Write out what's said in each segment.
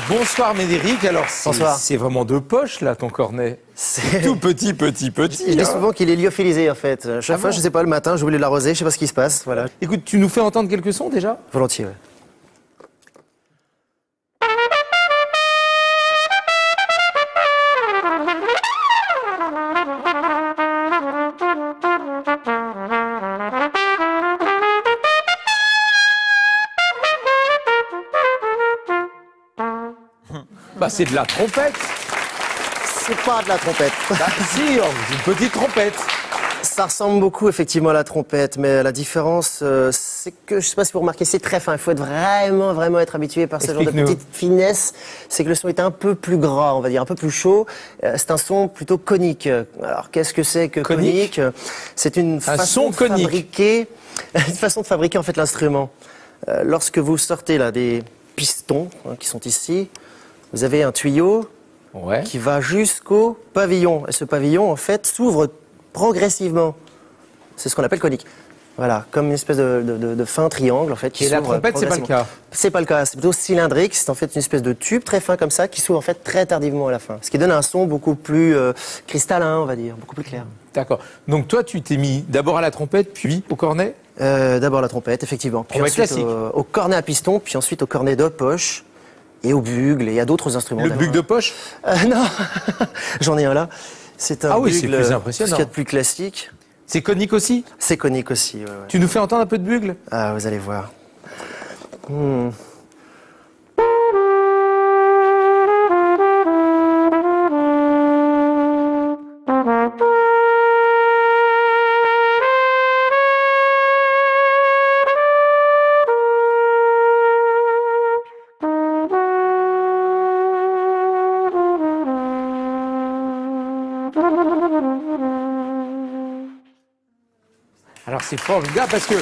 Bonsoir Médéric, alors Bonsoir. c'est vraiment de poche là ton cornet. C'est tout petit. Je dis souvent qu'il est lyophilisé en fait. Chaque fois, bon je sais pas, le matin, j'oublie de l'arroser, je sais pas ce qui se passe. Voilà. Écoute, tu nous fais entendre quelques sons déjà? Volontiers, ouais. Bah c'est de la trompette. C'est pas de la trompette. Bah si, une petite trompette. Ça ressemble beaucoup effectivement à la trompette, mais la différence, c'est que, je sais pas si vous remarquez, c'est très fin. Il faut être vraiment être habitué par ce genre de Explique-nous. petite finesse. C'est que le son est un peu plus gras, on va dire, un peu plus chaud. C'est un son plutôt conique. Alors, qu'est-ce que c'est que Conique? C'est une façon son conique. une façon de fabriquer en fait l'instrument. Lorsque vous sortez là des pistons qui sont ici, vous avez un tuyau Ouais. qui va jusqu'au pavillon. Et ce pavillon, en fait, s'ouvre progressivement. C'est ce qu'on appelle conique. Voilà, comme une espèce de fin triangle, en fait, qui Et la s'ouvre trompette, c'est pas le progressivement. cas. C'est pas le cas, c'est plutôt cylindrique. C'est en fait une espèce de tube très fin comme ça, qui s'ouvre en fait très tardivement à la fin. Ce qui donne un son beaucoup plus cristallin, on va dire, beaucoup plus clair. D'accord. Donc toi tu t'es mis d'abord à la trompette, puis au cornet. D'abord la trompette, effectivement. Puis Ouais, ensuite classique. au cornet à piston, puis ensuite au cornet de poche. Et au bugle, et à d'autres instruments. Le bugle de poche. Non, j'en ai un là. C'est un Ah oui, c'est bugle, plus impressionnant. ce qu'il y a de plus classique. C'est conique aussi. C'est conique aussi, ouais. Tu nous fais entendre un peu de bugle? Ah, vous allez voir. Alors c'est formidable parce que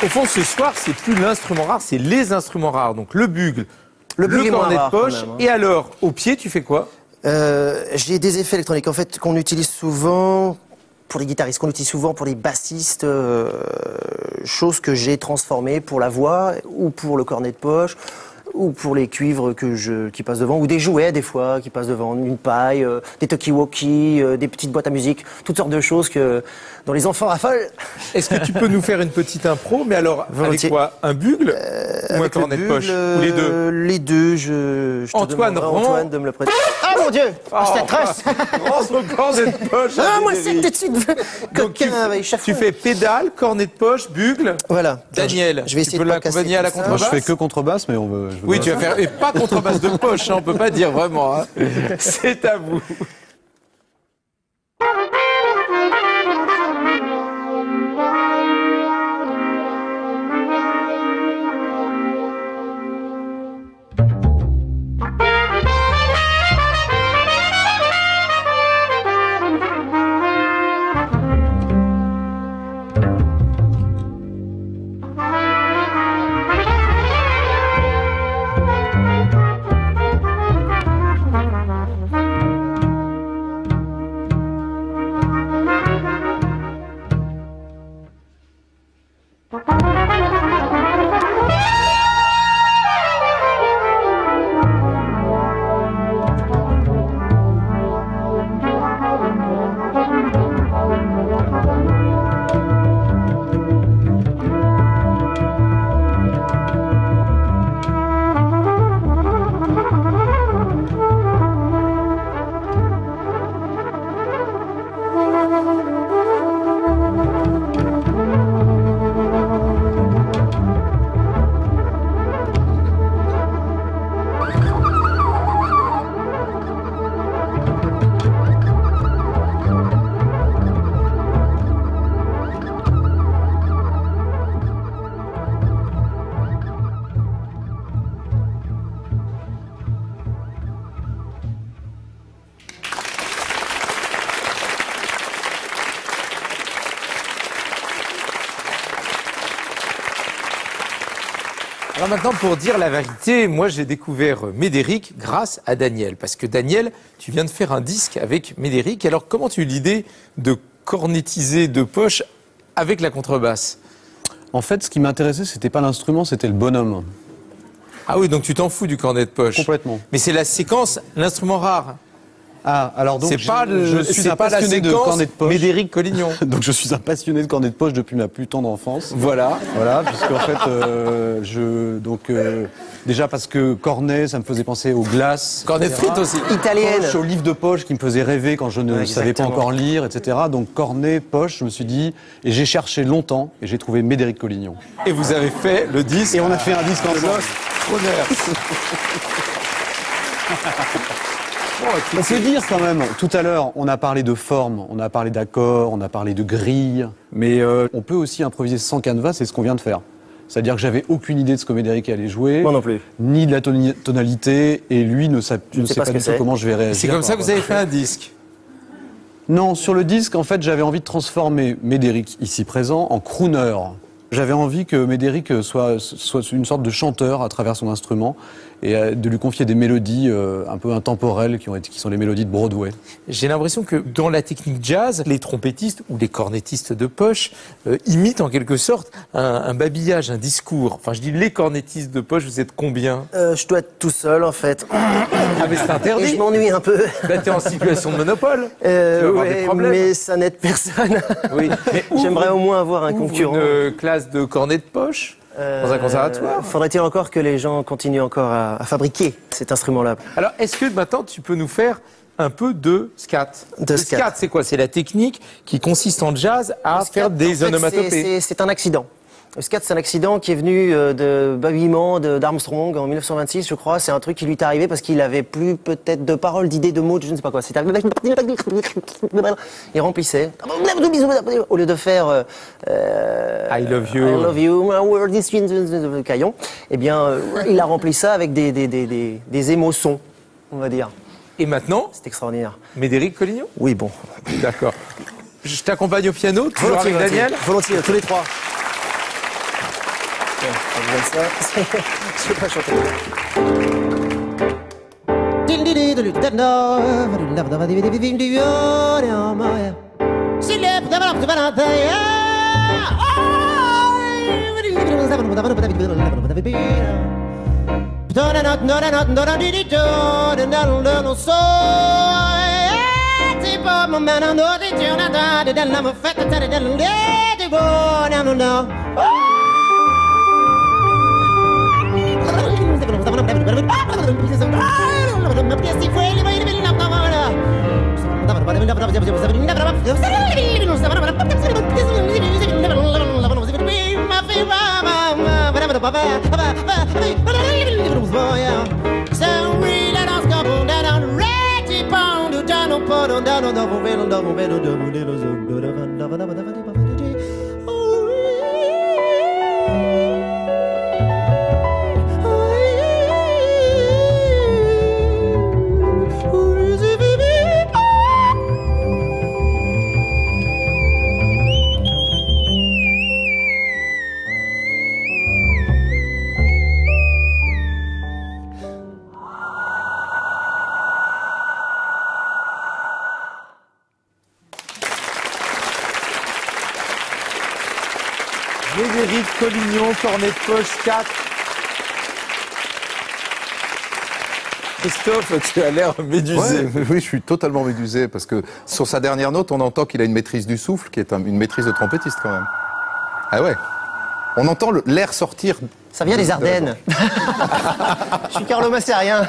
au fond ce soir c'est plus l'instrument rare, c'est les instruments rares. Donc le bugle, Le bugle est moins cornet de rare, quand poche. même, hein. Et alors au pied tu fais quoi? J'ai des effets électroniques en fait qu'on utilise souvent pour les guitaristes, qu'on utilise souvent pour les bassistes, chose que j'ai transformée pour la voix ou pour le cornet de poche ou pour les cuivres qui passent devant, ou des jouets des fois qui passent devant, une paille, des talkie-walkie, des petites boîtes à musique, toutes sortes de choses dont les enfants raffolent. Est-ce que tu peux nous faire une petite impro? Mais alors Volontiers. avec quoi? Un bugle ou un Avec le cornet de poche? bugle, Ou les deux? Les deux, je te Antoine, demanderai à rends- Antoine de me le prêter. Ah mon Dieu, c'était trace. Rends son cornet de poche. à Ah, moi c'est Médéric. tout de suite Donc, coquin avec chaque tu fois. fais pédale, cornet de poche, bugle. Voilà. Daniel, je vais tu essayer peux de pas l'accompagner casser à la tout ça. contrebasse? Je fais que contrebasse, mais on veut. Oui, tu vas faire, et pas contrebasse de poche, hein, on peut pas dire vraiment. Hein. C'est à vous. Alors maintenant, pour dire la vérité, moi j'ai découvert Médéric grâce à Daniel. Parce que Daniel, tu viens de faire un disque avec Médéric. Alors comment tu as eu l'idée de cornetiser de poche avec la contrebasse? En fait, ce qui m'intéressait, c'était pas l'instrument, c'était le bonhomme. Ah oui, donc tu t'en fous du cornet de poche. Complètement. Mais c'est la séquence, l'instrument rare. Ah, alors donc C'est pas, je suis un pas la passionné de séquence cornet de poche. Médéric Collignon. Donc je suis un passionné de cornet de poche depuis ma plus tendre enfance. Voilà. Voilà, puisqu'en fait, déjà parce que cornet, ça me faisait penser aux glaces. Cornet de etc. frites aussi. Italienne. Poche, aux livres de poche qui me faisaient rêver quand je ne Ouais, savais pas exactement. encore lire, etc. Donc cornet, poche, je me suis dit, et j'ai cherché longtemps, et j'ai trouvé Médéric Collignon. Et vous avez fait le disque. Et on a fait un disque ensemble. On peut dire quand même, tout à l'heure, on a parlé de forme, on a parlé d'accords, on a parlé de grille, mais on peut aussi improviser sans canevas, c'est ce qu'on vient de faire. C'est-à-dire que j'avais aucune idée de ce que Médéric allait jouer, Moi non plus. ni de la tonalité, et lui ne sait sais pas pas ce du que tout c'est. comment je vais réagir. C'est comme ça que par vous avez rapport à fait un disque. Non, sur le disque, en fait, j'avais envie de transformer Médéric, ici présent, en crooner. J'avais envie que Médéric soit une sorte de chanteur à travers son instrument et de lui confier des mélodies un peu intemporelles qui sont les mélodies de Broadway. J'ai l'impression que dans la technique jazz, les trompettistes ou les cornettistes de poche imitent en quelque sorte un babillage, un discours. Enfin, je dis les cornettistes de poche, vous êtes combien? Je dois être tout seul, en fait. Ah, mais c'est Et je interdit. m'ennuie un peu. Là, t'es en situation de monopole. Tu vas avoir des Ouais, problèmes. mais ça n'aide personne. Oui. Mais J'aimerais au moins avoir un ouvre concurrent. une classe de cornet de poche dans un conservatoire. Faudrait-il encore que les gens continuent encore à fabriquer cet instrument-là? Alors, est-ce que maintenant tu peux nous faire un peu de scat? De Le scat. scat, c'est quoi? C'est la technique qui consiste en jazz à Le scat, faire des en fait, onomatopées. c'est un accident. Le scat, c'est un accident qui est venu de babillement d'Armstrong en 1926, je crois. C'est un truc qui lui est arrivé parce qu'il avait plus peut-être de paroles, d'idées, de mots, je ne sais pas quoi. Il remplissait. Au lieu de faire I love you. I love you, my world is caillon, eh bien, il a rempli ça avec des émotions, on va dire. Et maintenant, C'est extraordinaire. Médéric Collignon? Oui, bon. D'accord. Je t'accompagne au piano, toujours avec Volontiers, Daniel. volontiers, tous les trois. Tiens, on vous donne ça. Je vais pas chanter. Médéric Collignon, cornet de poche 4. Christophe, tu as l'air médusé. Ouais, oui, je suis totalement médusé parce que sur sa dernière note, on entend qu'il a une maîtrise du souffle qui est une maîtrise de trompettiste quand même. Ah ouais. On entend l'air sortir. Ça vient des Ardennes. Je suis Carlo Massérien.